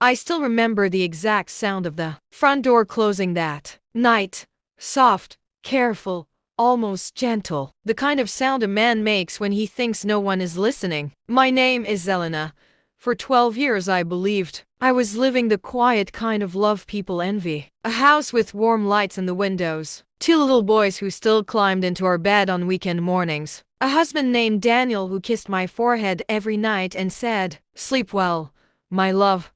I still remember the exact sound of the front door closing that night. Soft, careful, almost gentle. The kind of sound a man makes when he thinks no one is listening. My name is Zelena. For 12 years I believed I was living the quiet kind of love people envy. A house with warm lights in the windows. 2 little boys who still climbed into our bed on weekend mornings. A husband named Daniel who kissed my forehead every night and said, "Sleep well, my love."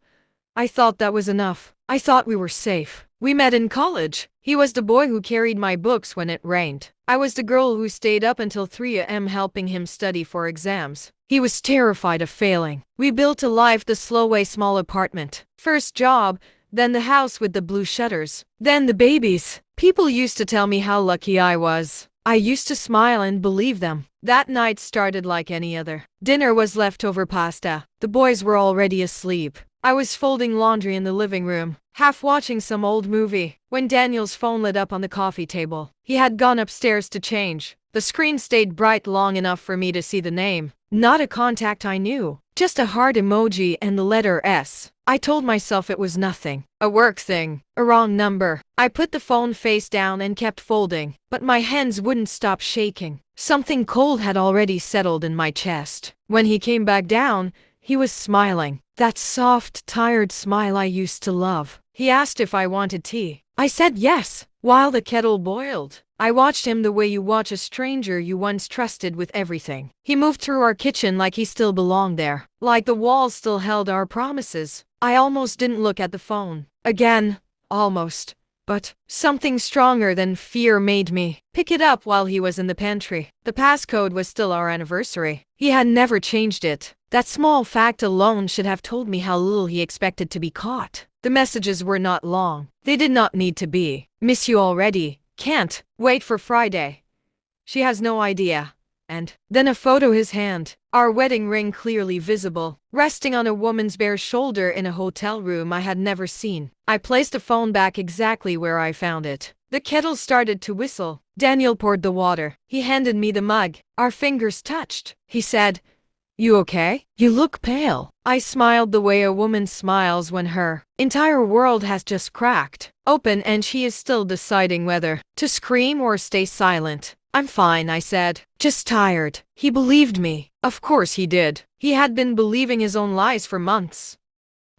I thought that was enough. I thought we were safe. We met in college. He was the boy who carried my books when it rained. I was the girl who stayed up until 3 a.m. helping him study for exams. He was terrified of failing. We built a life the slow way, small apartment. First job, then the house with the blue shutters, then the babies. People used to tell me how lucky I was. I used to smile and believe them. That night started like any other. Dinner was leftover pasta. The boys were already asleep. I was folding laundry in the living room, half watching some old movie, when Daniel's phone lit up on the coffee table. He had gone upstairs to change. The screen stayed bright long enough for me to see the name. Not a contact I knew, just a heart emoji and the letter S. I told myself it was nothing. A work thing. A wrong number. I put the phone face down and kept folding, but my hands wouldn't stop shaking. Something cold had already settled in my chest. When he came back down, he was smiling. That soft, tired smile I used to love. He asked if I wanted tea. I said yes, while the kettle boiled. I watched him the way you watch a stranger you once trusted with everything. He moved through our kitchen like he still belonged there, like the walls still held our promises. I almost didn't look at the phone. Again, almost. But something stronger than fear made me pick it up while he was in the pantry. The passcode was still our anniversary. He had never changed it. That small fact alone should have told me how little he expected to be caught. The messages were not long. They did not need to be. "Miss you already. Can't wait for Friday. She has no idea." And then a photo, his hand, our wedding ring clearly visible, resting on a woman's bare shoulder in a hotel room I had never seen. I placed the phone back exactly where I found it. The kettle started to whistle. Daniel poured the water. He handed me the mug. Our fingers touched. He said, "You okay? You look pale." I smiled the way a woman smiles when her entire world has just cracked open and she is still deciding whether to scream or stay silent. "I'm fine," I said. "Just tired." He believed me. Of course he did. He had been believing his own lies for months.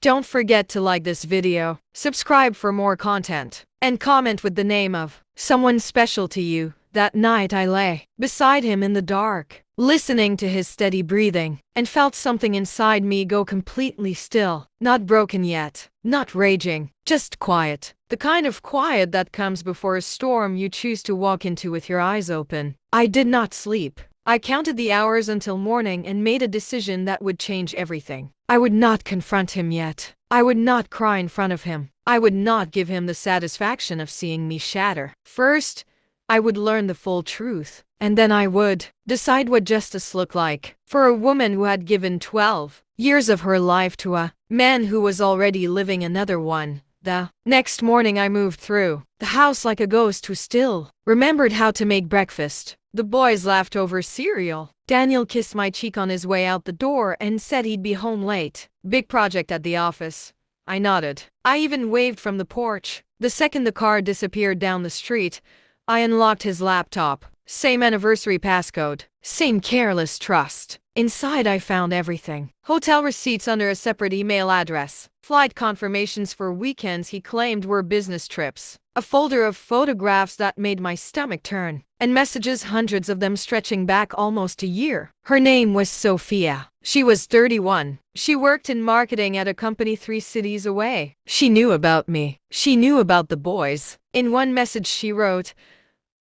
Don't forget to like this video, subscribe for more content, and comment with the name of someone special to you. That night I lay beside him in the dark, listening to his steady breathing, and felt something inside me go completely still. Not broken yet, not raging, just quiet. The kind of quiet that comes before a storm you choose to walk into with your eyes open. I did not sleep. I counted the hours until morning and made a decision that would change everything. I would not confront him yet. I would not cry in front of him. I would not give him the satisfaction of seeing me shatter. First, I would learn the full truth, and then I would decide what justice looked like for a woman who had given 12 years of her life to a man who was already living another one. The next morning I moved through the house like a ghost who still remembered how to make breakfast. The boys laughed over cereal. Daniel kissed my cheek on his way out the door and said he'd be home late. Big project at the office. I nodded. I even waved from the porch. The second the car disappeared down the street, I unlocked his laptop. Same anniversary passcode. Same careless trust. Inside I found everything. Hotel receipts under a separate email address. Flight confirmations for weekends he claimed were business trips. A folder of photographs that made my stomach turn. And messages, hundreds of them stretching back almost a year. Her name was Sophia. She was 31. She worked in marketing at a company 3 cities away. She knew about me. She knew about the boys. In one message she wrote,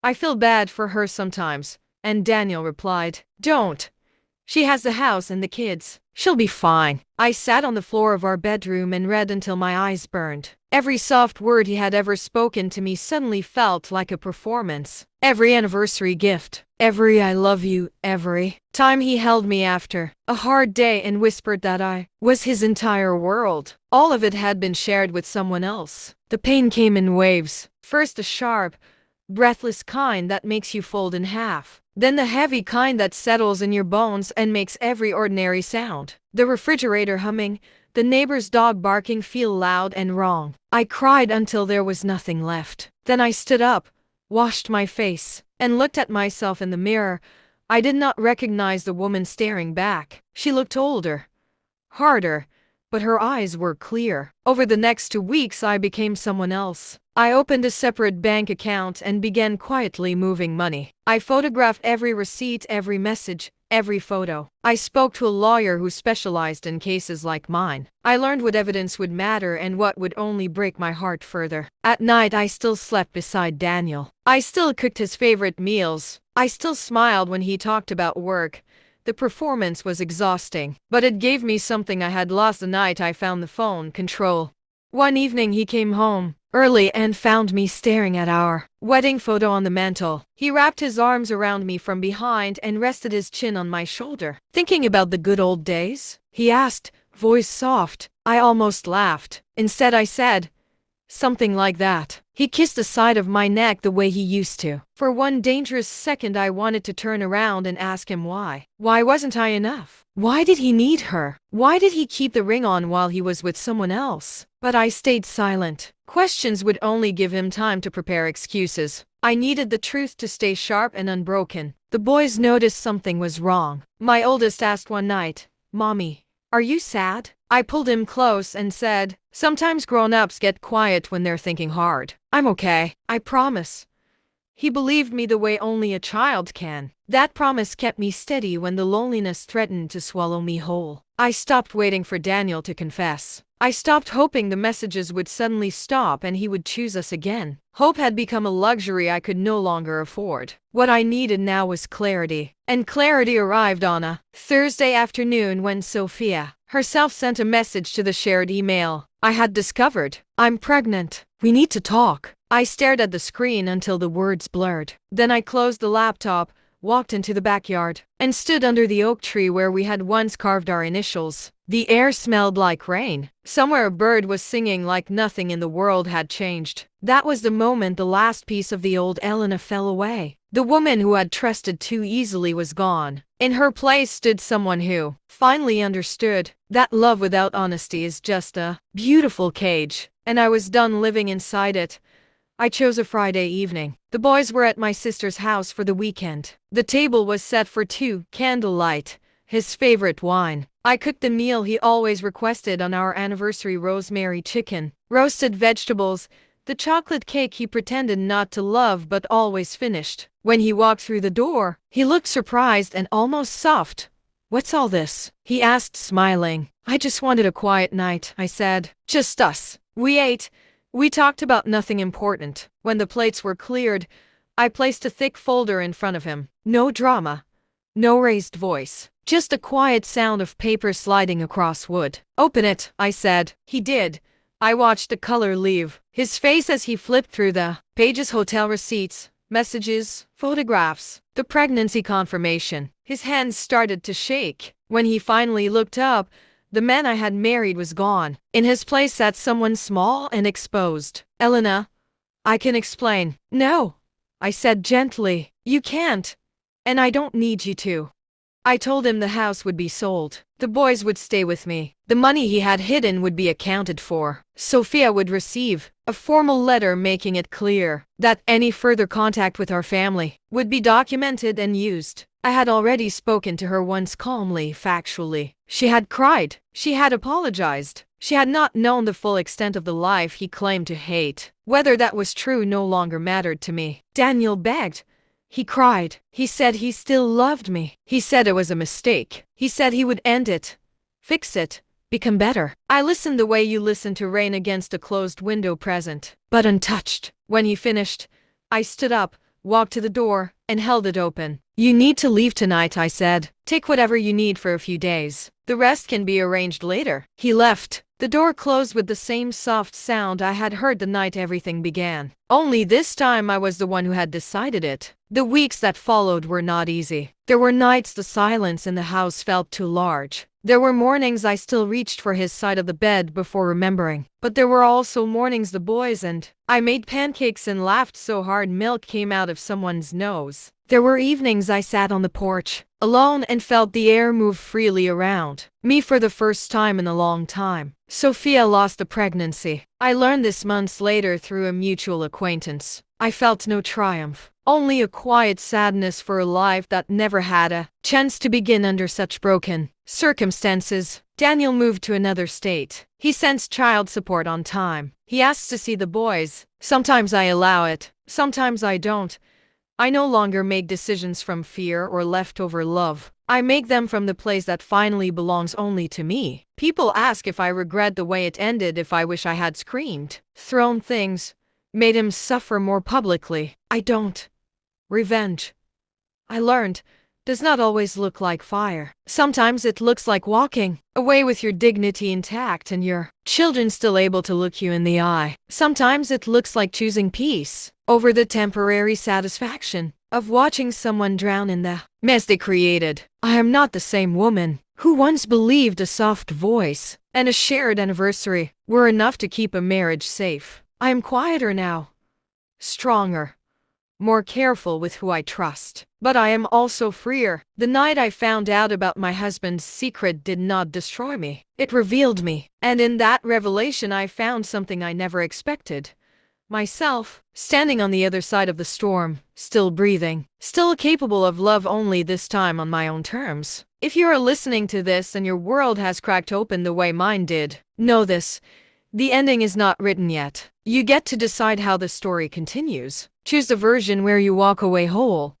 "I feel bad for her sometimes." And Daniel replied, "Don't. She has the house and the kids. She'll be fine." I sat on the floor of our bedroom and read until my eyes burned. Every soft word he had ever spoken to me suddenly felt like a performance. Every anniversary gift, every "I love you," every time he held me after a hard day and whispered that I was his entire world. All of it had been shared with someone else. The pain came in waves. First the sharp, breathless kind that makes you fold in half. Then the heavy kind that settles in your bones and makes every ordinary sound. The refrigerator humming, the neighbor's dog barking feel loud and wrong. I cried until there was nothing left. Then I stood up, washed my face, and looked at myself in the mirror. I did not recognize the woman staring back. She looked older, harder, but her eyes were clear. Over the next 2 weeks, I became someone else. I opened a separate bank account and began quietly moving money. I photographed every receipt, every message, every photo. I spoke to a lawyer who specialized in cases like mine. I learned what evidence would matter and what would only break my heart further. At night, I still slept beside Daniel. I still cooked his favorite meals. I still smiled when he talked about work. The performance was exhausting, but it gave me something I had lost the night I found the phone control. One evening he came home early and found me staring at our wedding photo on the mantel. He wrapped his arms around me from behind and rested his chin on my shoulder. "Thinking about the good old days?" he asked, voice soft. I almost laughed. Instead I said, "Something like that." He kissed the side of my neck the way he used to. For one dangerous second I wanted to turn around and ask him why. Why wasn't I enough? Why did he need her? Why did he keep the ring on while he was with someone else? But I stayed silent. Questions would only give him time to prepare excuses. I needed the truth to stay sharp and unbroken. The boys noticed something was wrong. My oldest asked one night, "Mommy, are you sad?" I pulled him close and said, "Sometimes grown-ups get quiet when they're thinking hard. I'm okay, I promise." He believed me the way only a child can. That promise kept me steady when the loneliness threatened to swallow me whole. I stopped waiting for Daniel to confess. I stopped hoping the messages would suddenly stop and he would choose us again. Hope had become a luxury I could no longer afford. What I needed now was clarity. And clarity arrived on a Thursday afternoon when Sophia herself sent a message to the shared email I had discovered. "I'm pregnant. We need to talk." I stared at the screen until the words blurred. Then I closed the laptop, walked into the backyard, and stood under the oak tree where we had once carved our initials. The air smelled like rain. Somewhere a bird was singing like nothing in the world had changed. That was the moment the last piece of the old Elena fell away. The woman who had trusted too easily was gone. In her place stood someone who finally understood that love without honesty is just a beautiful cage, and I was done living inside it. I chose a Friday evening. The boys were at my sister's house for the weekend. The table was set for two, candlelight, his favorite wine. I cooked the meal he always requested on our anniversary: rosemary chicken, roasted vegetables, the chocolate cake he pretended not to love but always finished. When he walked through the door, he looked surprised and almost soft. "What's all this?" he asked, smiling. "I just wanted a quiet night," I said. "Just us." We ate. We talked about nothing important. When the plates were cleared, I placed a thick folder in front of him. No drama, no raised voice, just a quiet sound of paper sliding across wood. "Open it," I said. He did. I watched the color leave his face as he flipped through the pages: hotel receipts, messages, photographs, the pregnancy confirmation. His hands started to shake. When he finally looked up, the man I had married was gone. In his place sat someone small and exposed. "Elena, I can explain." "No," I said gently. "You can't. And I don't need you to." I told him the house would be sold. The boys would stay with me. The money he had hidden would be accounted for. Sophia would receive a formal letter making it clear that any further contact with our family would be documented and used. I had already spoken to her once, calmly, factually. She had cried. She had apologized. She had not known the full extent of the life he claimed to hate. Whether that was true no longer mattered to me. Daniel begged. He cried. He said he still loved me. He said it was a mistake. He said he would end it, fix it, become better. I listened the way you listen to rain against a closed window, present, but untouched. When he finished, I stood up, walked to the door, and held it open. "You need to leave tonight," I said. "Take whatever you need for a few days. The rest can be arranged later." He left. The door closed with the same soft sound I had heard the night everything began. Only this time I was the one who had decided it. The weeks that followed were not easy. There were nights the silence in the house felt too large. There were mornings I still reached for his side of the bed before remembering. But there were also mornings the boys and I made pancakes and laughed so hard milk came out of someone's nose. There were evenings I sat on the porch, alone, and felt the air move freely around me for the first time in a long time. Sophia lost the pregnancy. I learned this months later through a mutual acquaintance. I felt no triumph, only a quiet sadness for a life that never had a chance to begin under such broken circumstances. Daniel moved to another state. He sends child support on time. He asks to see the boys. Sometimes I allow it, sometimes I don't. I no longer make decisions from fear or leftover love. I make them from the place that finally belongs only to me. People ask if I regret the way it ended, if I wish I had screamed, thrown things, made him suffer more publicly. I don't. Revenge, I learned, does not always look like fire. Sometimes it looks like walking away with your dignity intact and your children still able to look you in the eye. Sometimes it looks like choosing peace over the temporary satisfaction of watching someone drown in the mess they created. I am not the same woman who once believed a soft voice and a shared anniversary were enough to keep a marriage safe. I am quieter now, stronger, more careful with who I trust. But I am also freer. The night I found out about my husband's secret did not destroy me. It revealed me. And in that revelation I found something I never expected. Myself, standing on the other side of the storm, still breathing, still capable of love, only this time on my own terms. If you are listening to this and your world has cracked open the way mine did, know this: the ending is not written yet. You get to decide how the story continues. Choose the version where you walk away whole,